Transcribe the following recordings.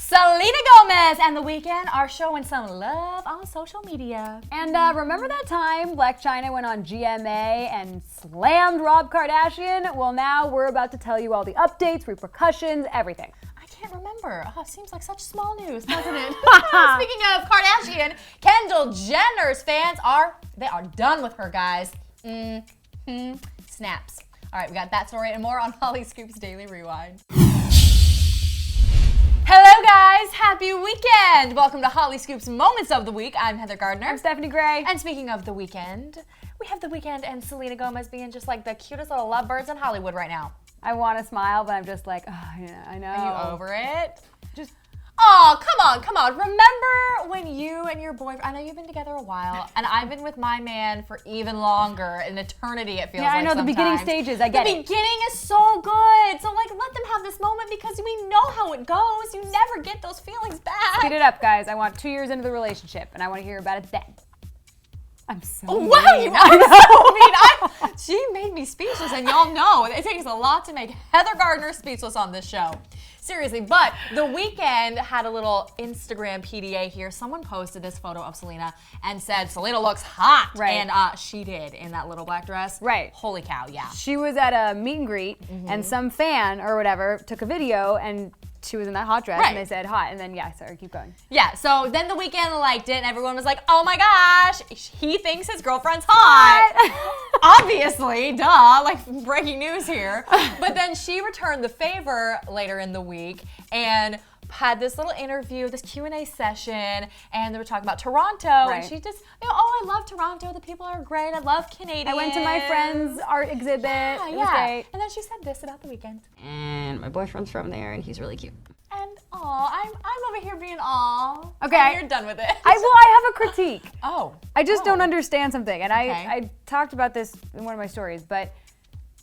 Selena Gomez and The Weeknd are showing some love on social media. And remember that time Blac Chyna went on GMA and slammed Rob Kardashian? Well, now we're about to tell you all the updates, repercussions, everything. I can't remember. Oh, it seems like such small news, doesn't it? Speaking of Kardashian, Kendall Jenner's fans are done with her, guys. Snaps. All right, we got that story and more on Hollyscoop's Daily Rewind. Hello guys, happy weekend! Welcome to Hollyscoop's Moments of the Week. I'm Heather Gardner. I'm Stephanie Gray. And speaking of The Weeknd, we have The Weeknd and Selena Gomez being just like the cutest little lovebirds in Hollywood right now. I want to smile, but I'm just like, oh, yeah, I know. Are you over it? Just... Oh, come on. Remember when you and your boyfriend, I know you've been together a while, and I've been with my man for even longer, an eternity it feels like. Yeah, I know, sometimes. the beginning stages, I get it. The beginning is so good. So, let them have this moment because we know how it goes. You never get those feelings back. Speed it up, guys. I want 2 years into the relationship, and I want to hear about it then. I'm so mean. Wow, you are so mean. She made me speechless, and y'all know it takes a lot to make Heather Gardner speechless on this show. Seriously, but The Weeknd had a little Instagram PDA here. Someone posted this photo of Selena and said, Selena looks hot. Right. And she did in that little black dress. Right. Holy cow, yeah. She was at a meet and greet, and some fan or whatever took a video, and she was in that hot dress, Right. and they said hot, and then, yeah, sorry, keep going. Yeah, so then The Weeknd liked it, and everyone was like, oh my gosh, he thinks his girlfriend's hot. Obviously, duh, like breaking news here. But then she returned the favor later in the week and had this little interview, this Q&A session, and they were talking about Toronto, and she just, I love Toronto, the people are great, I love Canadians. I went to my friend's art exhibit, it was great. And then she said this about The Weeknd. And my boyfriend's from there, and he's really cute. And I'm over here being aw. Okay. And you're done with it. I have a critique. Oh. I just don't understand something, and Okay. I talked about this in one of my stories, but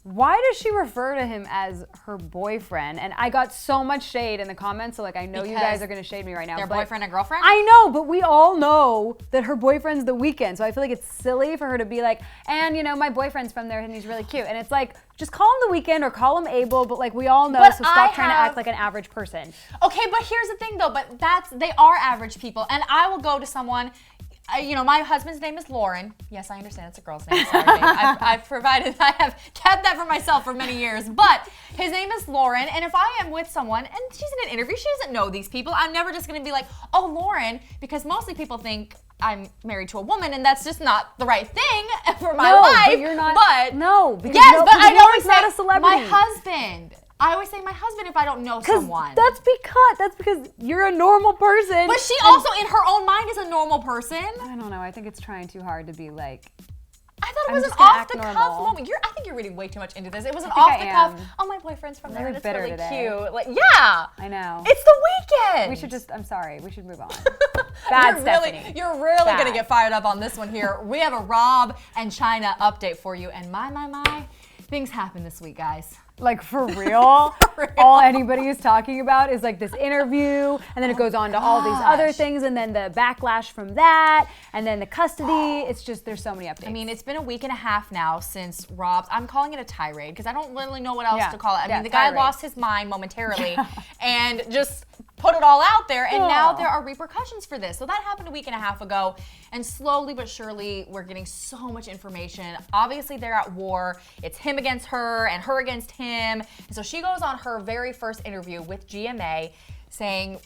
why does she refer to him as her boyfriend? And I got so much shade in the comments, so I know you guys are gonna shade me right now. Their boyfriend and girlfriend? I know, but we all know that her boyfriend's The Weeknd, so I feel like it's silly for her to be like, and my boyfriend's from there and he's really cute. And it's like, just call him The Weeknd or call him Abel, but we all know, so stop trying to act like an average person. Okay, but here's the thing though, they are average people, and I will go to someone. My husband's name is Lauren. Yes, I understand it's a girl's name. Sorry, babe. I have kept that for myself for many years. But his name is Lauren, and if I am with someone and she's in an interview, she doesn't know these people, I'm never just going to be like, oh, Lauren, because mostly people think I'm married to a woman, and that's just not the right thing for my life. But you're not. But no, because yes, but I always say not a celebrity. my husband. I always say my husband if I don't know someone. That's because you're a normal person. But she also, in her own mind, is a normal person. I don't know. I think it's trying too hard to be like. I thought it was an off-the-cuff moment. I think you're reading way too much into this. It was an off-the-cuff. Oh, my boyfriend's from there. It's really cute. Like, yeah. I know. It's The Weeknd. We should just. I'm sorry. We should move on. Bad Stephanie. You're really gonna get fired up on this one here. We have a Rob and Chyna update for you, and my, things happen this week, guys. Like, for real? All anybody is talking about is like this interview, and then it goes on to all these other things, and then the backlash from that, and then the custody. It's just, there's so many updates. I mean, it's been a week and a half now since Rob's, I'm calling it a tirade, because I don't really know what else to call it. I mean, the guy lost his mind momentarily, and just put it all out there, and now there are repercussions for this. So that happened a week and a half ago, and slowly but surely, we're getting so much information. Obviously, they're at war. It's him against her, and her against him. And so she goes on her very first interview with GMA saying,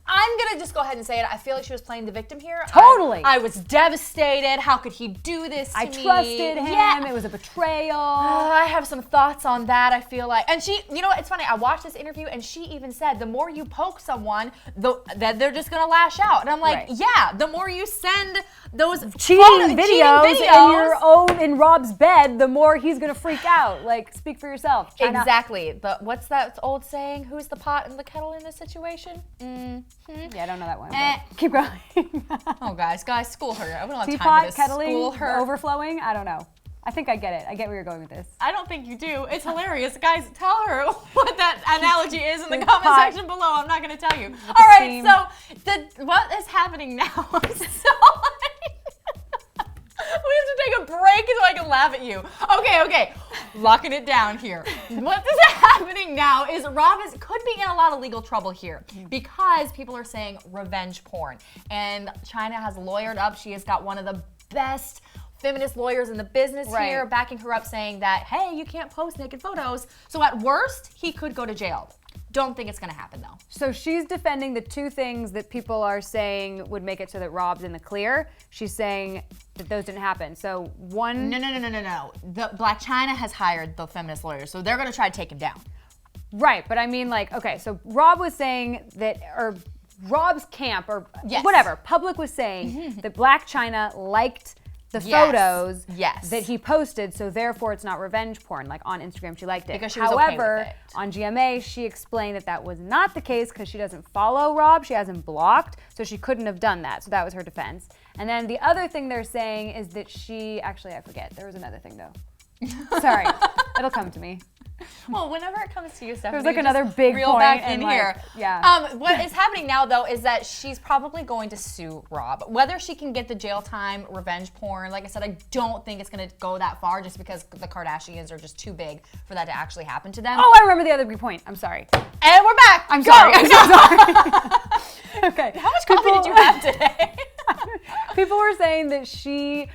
I'm going to just go ahead and say it. I feel like she was playing the victim here. Totally. I was devastated. How could he do this to me? I trusted him. Yeah. It was a betrayal. I have some thoughts on that, I feel like. And she, it's funny. I watched this interview, and she even said, the more you poke someone, that they're just going to lash out. And I'm like, yeah, the more you send those cheating videos in Rob's bed, the more he's going to freak out. Like, speak for yourself. Exactly. What's that old saying? Who's the pot and the kettle in this situation? Yeah, I don't know that one. Keep going. Oh, guys, school her. I don't have Teapot, time for this. kettling, School her. Overflowing? I don't know. I think I get it. I get where you're going with this. I don't think you do. It's hilarious. Guys, tell her what that analogy is in the comment section below. I'm not going to tell you. All right, so what is happening now? to take a break so I can laugh at you. Okay. Locking it down here. What is happening now is Rob could be in a lot of legal trouble here because people are saying revenge porn. And Chyna has lawyered up. She has got one of the best feminist lawyers in the business here backing her up, saying that, hey, you can't post naked photos. So at worst, he could go to jail. Don't think it's going to happen, though. So she's defending the two things that people are saying would make it so that Rob's in the clear. She's saying that those didn't happen. So one... No. The Blac Chyna has hired the feminist lawyers, so they're going to try to take him down. Right, but I mean, like, okay, so Rob was saying that, or Rob's camp, or whatever, public was saying that Blac Chyna liked the photos that he posted, so therefore it's not revenge porn. Like on Instagram, she liked it. Because she was However, okay with it. on GMA, she explained that was not the case because she doesn't follow Rob. She hasn't blocked, so she couldn't have done that. So that was her defense. And then the other thing they're saying is that she, actually, I forget. There was another thing though. Sorry, it'll come to me. Well, whenever it comes to you, Stephanie, there's like another big reel point back in like, here. Yeah. What is happening now, though, is that she's probably going to sue Rob. Whether she can get the jail time, revenge porn, like I said, I don't think it's going to go that far just because the Kardashians are just too big for that to actually happen to them. Oh, I remember the other big point. I'm sorry. And we're back. I'm sorry. I'm so sorry. Okay. How much coffee did you have today? People were saying that she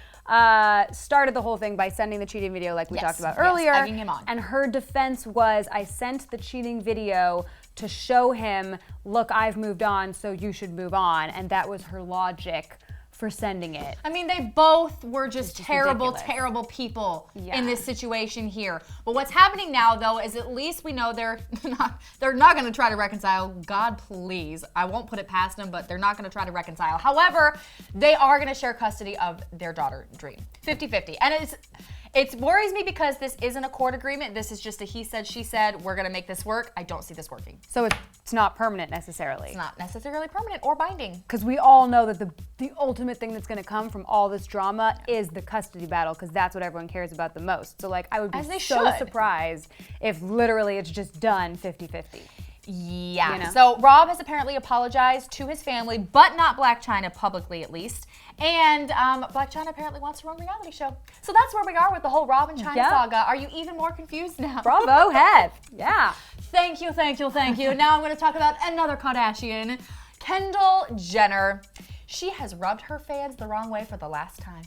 started the whole thing by sending the cheating video like we talked about earlier. Egging him on. And her defense was, I sent the cheating video to show him, look, I've moved on, so you should move on. And that was her logic for sending it. I mean, they both were just terrible, ridiculous. terrible people in this situation here. But what's happening now, though, is at least we know they're not going to try to reconcile. God, please. I won't put it past them, but they're not going to try to reconcile. However, they are going to share custody of their daughter, Dream. 50-50. And it worries me because this isn't a court agreement. This is just a he said, she said, we're going to make this work. I don't see this working. So it's not permanent necessarily. It's not necessarily permanent or binding. Because we all know that the ultimate thing that's going to come from all this drama is the custody battle, because that's what everyone cares about the most. So like, I would be so surprised if literally it's just done 50-50. Yeah. You know? So Rob has apparently apologized to his family, but not Blac Chyna, publicly at least. And Blac Chyna apparently wants to run a reality show. So that's where we are with the whole Rob and Chyna saga. Are you even more confused now? Bravo, head. Yeah. Thank you. Now I'm going to talk about another Kardashian, Kendall Jenner. She has rubbed her fans the wrong way for the last time,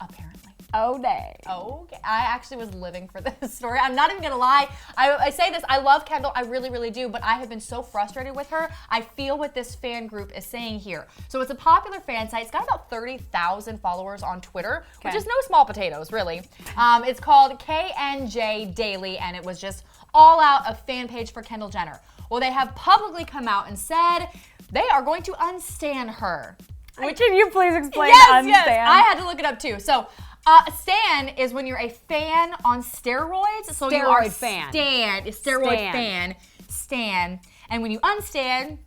apparently. Oh, dang. Okay. I actually was living for this story. I'm not even going to lie. I say this. I love Kendall. I really, really do. But I have been so frustrated with her. I feel what this fan group is saying here. So it's a popular fan site. It's got about 30,000 followers on Twitter, which is no small potatoes, really. It's called KNJ Daily, and it was just all out a fan page for Kendall Jenner. Well, they have publicly come out and said they are going to unstan her. Can you please explain unstan? Yes. I had to look it up, too. So... stan is when you're a fan on steroids. So you are steroid fan. Stan. And when you unstan,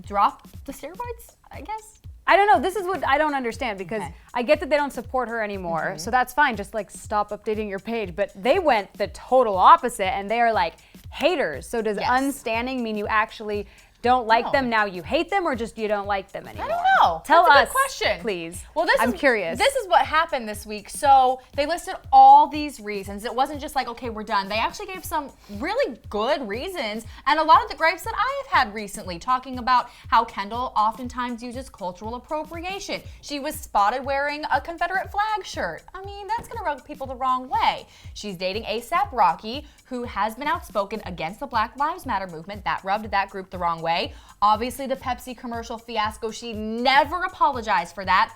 drop the steroids, I guess. I don't know. This is what I don't understand, because I get that they don't support her anymore. So that's fine. Just like stop updating your page. But they went the total opposite, and they are like haters. So does unstanning mean you actually don't like them, now you hate them, or just you don't like them anymore? I don't know. Tell That's a us, good question. Please. Well, I'm curious. This is what happened this week. So they listed all these reasons. It wasn't just like, okay, we're done. They actually gave some really good reasons, and a lot of the gripes that I have had recently, talking about how Kendall oftentimes uses cultural appropriation. She was spotted wearing a Confederate flag shirt. I mean, that's going to rub people the wrong way. She's dating A$AP Rocky, who has been outspoken against the Black Lives Matter movement. That rubbed that group the wrong way. Obviously, the Pepsi commercial fiasco, she never apologized for that.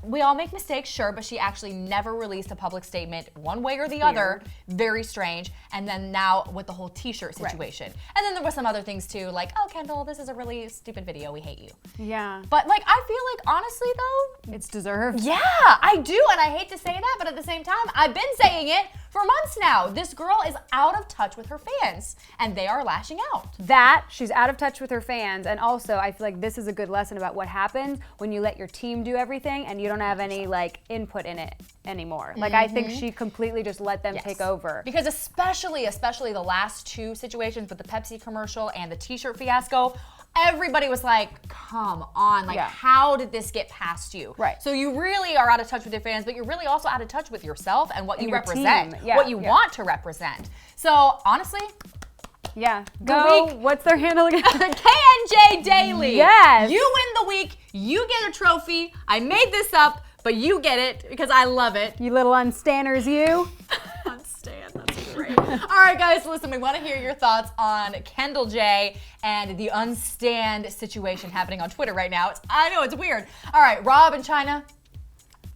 We all make mistakes, sure, but she actually never released a public statement one way or the other. Very strange. And then now with the whole t-shirt situation. And then there were some other things too, like, oh, Kendall, this is a really stupid video. We hate you. Yeah. But like, I feel like, honestly though, it's deserved. Yeah, I do. And I hate to say that, but at the same time, I've been saying it for months now. This girl is out of touch with her fans, and they are lashing out. She's out of touch with her fans, and also I feel like this is a good lesson about what happens when you let your team do everything and you don't have any like input in it anymore. Like I think she completely just let them take over. Because especially the last two situations with the Pepsi commercial and the t-shirt fiasco, everybody was like, come on, like how did this get past you? Right. So you really are out of touch with your fans, but you're really also out of touch with yourself and what you represent, what you want to represent. So honestly, go. What's their handle again? KNJ Daily. Yes. You win the week. You get a trophy. I made this up, but you get it because I love it. You little unstanders, you. Unstand. That's great. All right, guys, listen, we want to hear your thoughts on Kendall J and the unstand situation happening on Twitter right now. I know it's weird. All right, Rob and Chyna,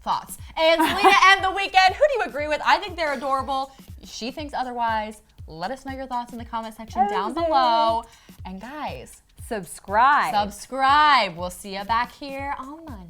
thoughts. And Selena and The Weeknd, who do you agree with? I think they're adorable. She thinks otherwise. Let us know your thoughts in the comment section down below. And guys, subscribe. We'll see you back here all night.